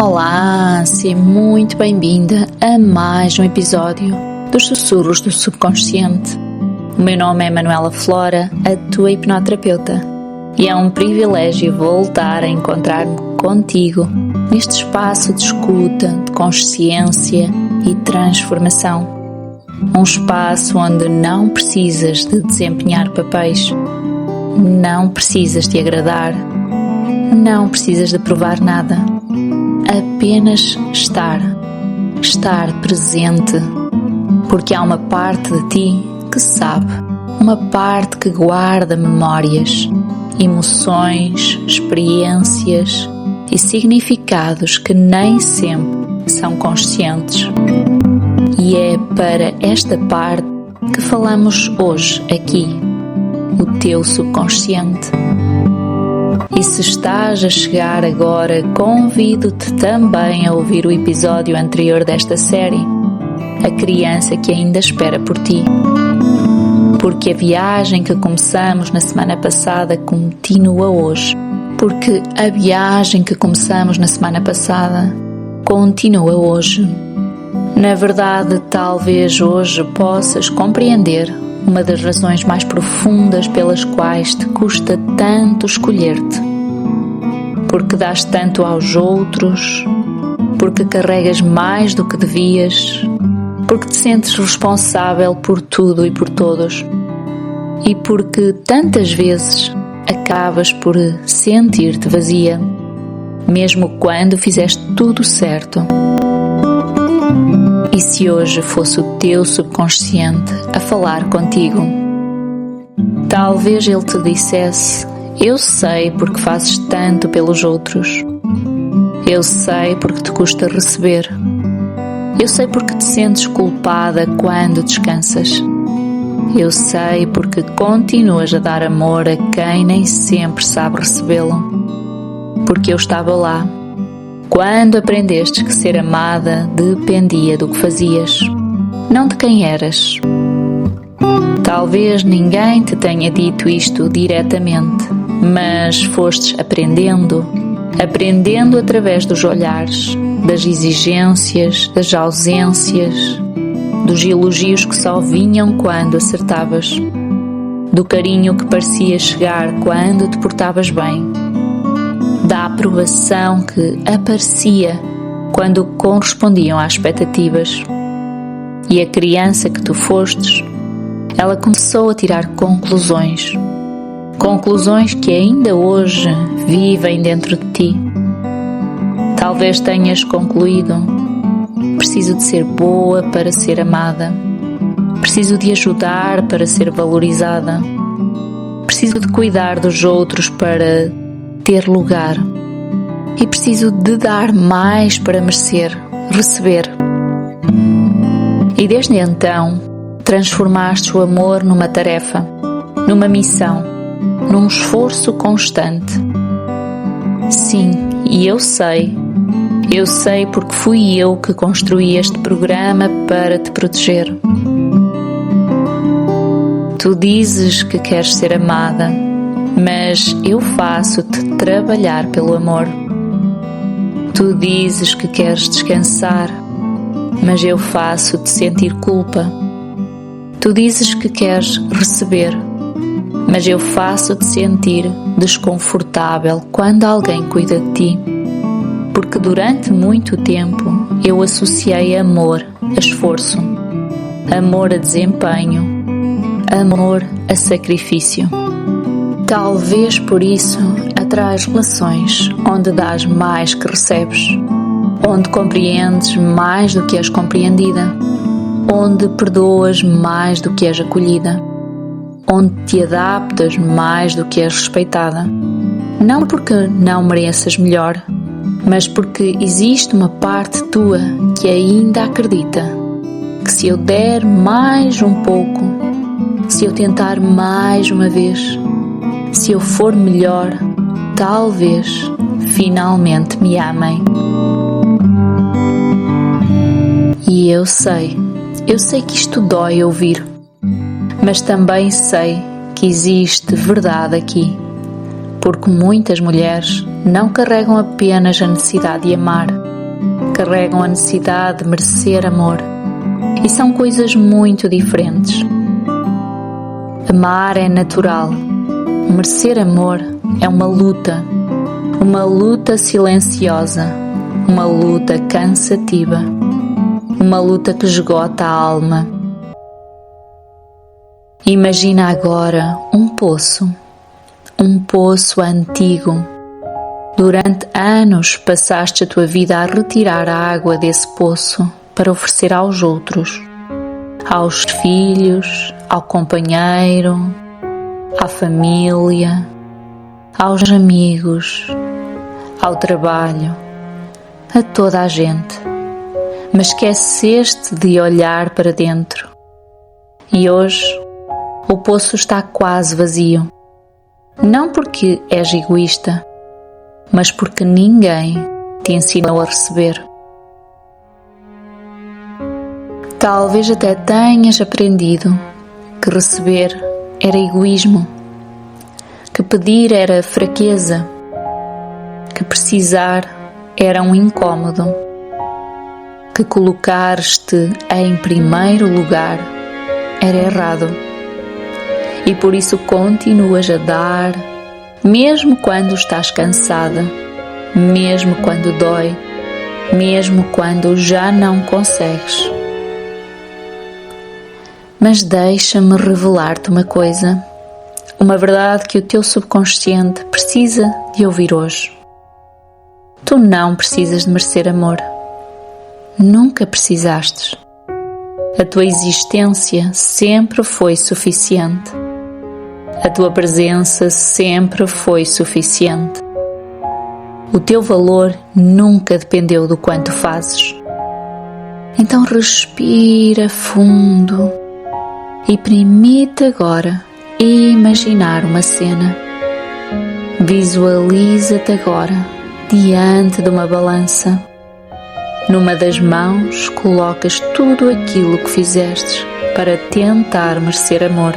Olá, seja muito bem-vinda a mais um episódio dos Sussurros do Subconsciente. O meu nome é Manuela Flora, a tua hipnoterapeuta, e é um privilégio voltar a encontrar-me contigo neste espaço de escuta, de consciência e transformação. Um espaço onde não precisas de desempenhar papéis, não precisas de agradar, não precisas de provar nada. Apenas estar presente, porque há uma parte de ti que sabe, uma parte que guarda memórias, emoções, experiências e significados que nem sempre são conscientes. E é para esta parte que falamos hoje aqui, o teu subconsciente. E se estás a chegar agora, convido-te também a ouvir o episódio anterior desta série, A Criança que Ainda Espera por Ti. Porque a viagem que começamos na semana passada continua hoje. Porque a viagem que começamos na semana passada continua hoje. Na verdade, talvez hoje possas compreender uma das razões mais profundas pelas quais te custa tanto escolher-te. Porque dás tanto aos outros, porque carregas mais do que devias, porque te sentes responsável por tudo e por todos, e porque tantas vezes acabas por sentir-te vazia, mesmo quando fizeste tudo certo. E se hoje fosse o teu subconsciente a falar contigo, talvez ele te dissesse: eu sei porque fazes tanto pelos outros. Eu sei porque te custa receber. Eu sei porque te sentes culpada quando descansas. Eu sei porque continuas a dar amor a quem nem sempre sabe recebê-lo. Porque eu estava lá quando aprendestes que ser amada dependia do que fazias, não de quem eras. Talvez ninguém te tenha dito isto diretamente, mas fostes aprendendo através dos olhares, das exigências, das ausências, dos elogios que só vinham quando acertavas, do carinho que parecia chegar quando te portavas bem, da aprovação que aparecia quando correspondiam às expectativas. E a criança que tu fostes, ela começou a tirar conclusões que ainda hoje vivem dentro de ti. Talvez tenhas concluído: preciso de ser boa para ser amada, preciso de ajudar para ser valorizada, preciso de cuidar dos outros para ter lugar, e preciso de dar mais para merecer, receber. E desde então transformaste o amor numa tarefa, numa missão, num esforço constante. Sim, e eu sei porque fui eu que construí este programa para te proteger. Tu dizes que queres ser amada, mas eu faço-te trabalhar pelo amor. Tu dizes que queres descansar, mas eu faço-te sentir culpa. Tu dizes que queres receber, mas eu faço-te sentir desconfortável quando alguém cuida de ti. Porque durante muito tempo eu associei amor a esforço, amor a desempenho, amor a sacrifício. Talvez por isso atrás relações onde dás mais que recebes, onde compreendes mais do que és compreendida, onde perdoas mais do que és acolhida, onde te adaptas mais do que és respeitada. Não porque não mereças melhor, mas porque existe uma parte tua que ainda acredita que se eu der mais um pouco, se eu tentar mais uma vez, se eu for melhor, talvez finalmente me amem. E eu sei que isto dói ouvir, mas também sei que existe verdade aqui, porque muitas mulheres não carregam apenas a necessidade de amar, carregam a necessidade de merecer amor. E são coisas muito diferentes. Amar é natural. Merecer amor é uma luta silenciosa, uma luta cansativa, uma luta que esgota a alma. Imagina agora um poço antigo. Durante anos passaste a tua vida a retirar a água desse poço para oferecer aos outros, aos filhos, ao companheiro, à família, aos amigos, ao trabalho, a toda a gente. Mas esqueceste de olhar para dentro. E hoje o poço está quase vazio. Não porque és egoísta, mas porque ninguém te ensinou a receber. Talvez até tenhas aprendido que receber era egoísmo, que pedir era fraqueza, que precisar era um incômodo, que colocar-te em primeiro lugar era errado. E por isso continuas a dar, mesmo quando estás cansada, mesmo quando dói, mesmo quando já não consegues. Mas deixa-me revelar-te uma coisa, uma verdade que o teu subconsciente precisa de ouvir hoje. Tu não precisas de merecer amor. Nunca precisaste. A tua existência sempre foi suficiente. A tua presença sempre foi suficiente. O teu valor nunca dependeu do quanto fazes. Então respira fundo e permite agora imaginar uma cena. Visualiza-te agora diante de uma balança. Numa das mãos colocas tudo aquilo que fizestes para tentar merecer amor.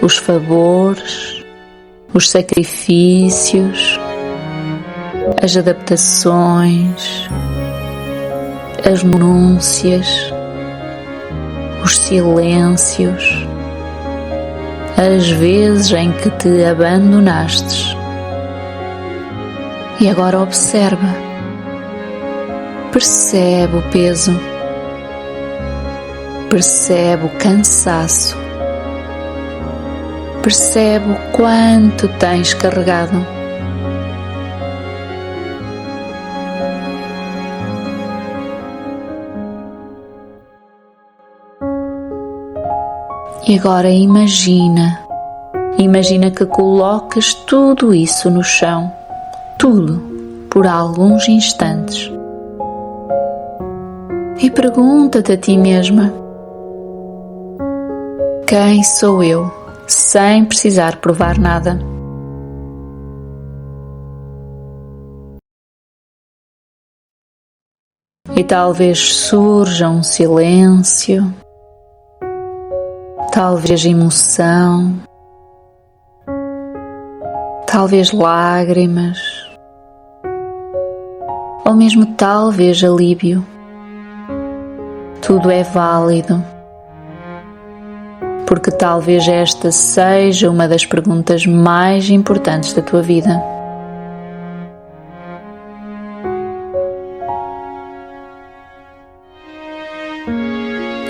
Os favores, os sacrifícios, as adaptações, as renúncias, os silêncios, as vezes em que te abandonastes. E agora observa, percebe o peso, percebe o cansaço, percebe o quanto tens carregado. E agora imagina que colocas tudo isso no chão, tudo, por alguns instantes. E pergunta-te a ti mesma: quem sou eu, sem precisar provar nada? E talvez surja um silêncio, talvez emoção, talvez lágrimas, ou mesmo talvez alívio. Tudo é válido, porque talvez esta seja uma das perguntas mais importantes da tua vida.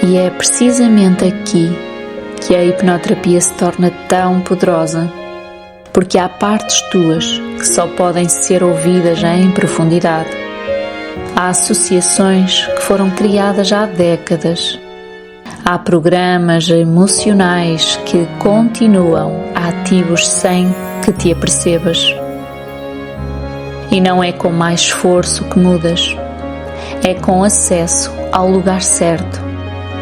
E é precisamente aqui que a hipnoterapia se torna tão poderosa, porque há partes tuas que só podem ser ouvidas em profundidade. Há associações que foram criadas há décadas. Há programas emocionais que continuam ativos sem que te apercebas. E não é com mais esforço que mudas, é com acesso ao lugar certo.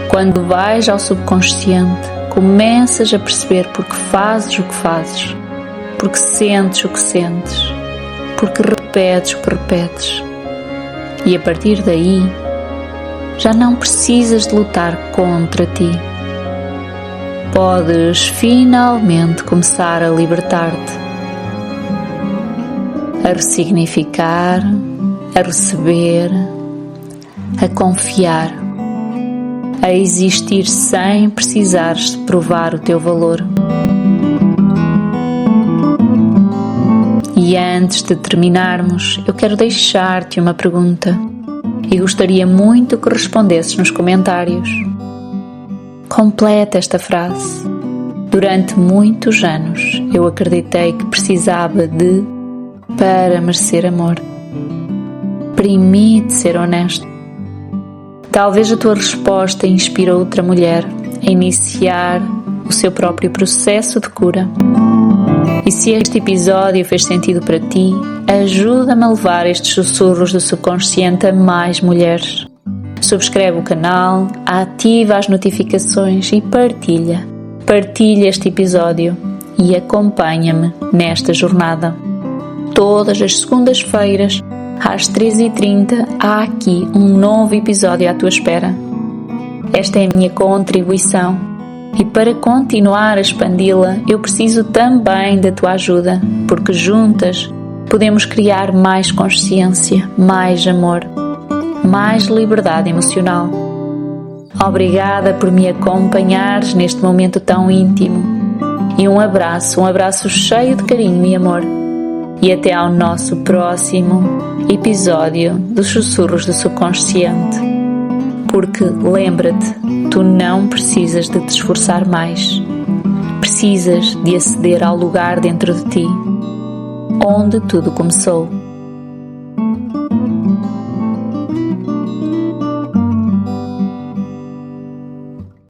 Quando vais ao subconsciente, começas a perceber porque fazes o que fazes, porque sentes o que sentes, porque repetes o que repetes. E a partir daí, já não precisas de lutar contra ti. Podes finalmente começar a libertar-te, a ressignificar, a receber, a confiar, a existir sem precisares de provar o teu valor. E antes de terminarmos, eu quero deixar-te uma pergunta e gostaria muito que respondesses nos comentários. Completa esta frase. Durante muitos anos eu acreditei que precisava de para merecer amor. Permite ser honesto. Talvez a tua resposta inspire outra mulher a iniciar o seu próprio processo de cura. E se este episódio fez sentido para ti, ajuda-me a levar estes sussurros do subconsciente a mais mulheres. Subscreve o canal, ativa as notificações e partilha este episódio e acompanha-me nesta jornada. Todas as segundas-feiras, às 13h30, há aqui um novo episódio à tua espera. Esta é a minha contribuição e para continuar a expandi-la, eu preciso também da tua ajuda, porque juntas podemos criar mais consciência, mais amor, mais liberdade emocional. Obrigada por me acompanhares neste momento tão íntimo. E um abraço cheio de carinho e amor. E até ao nosso próximo episódio dos Sussurros do Subconsciente. Porque lembra-te, tu não precisas de te esforçar mais. Precisas de aceder ao lugar dentro de ti, onde tudo começou.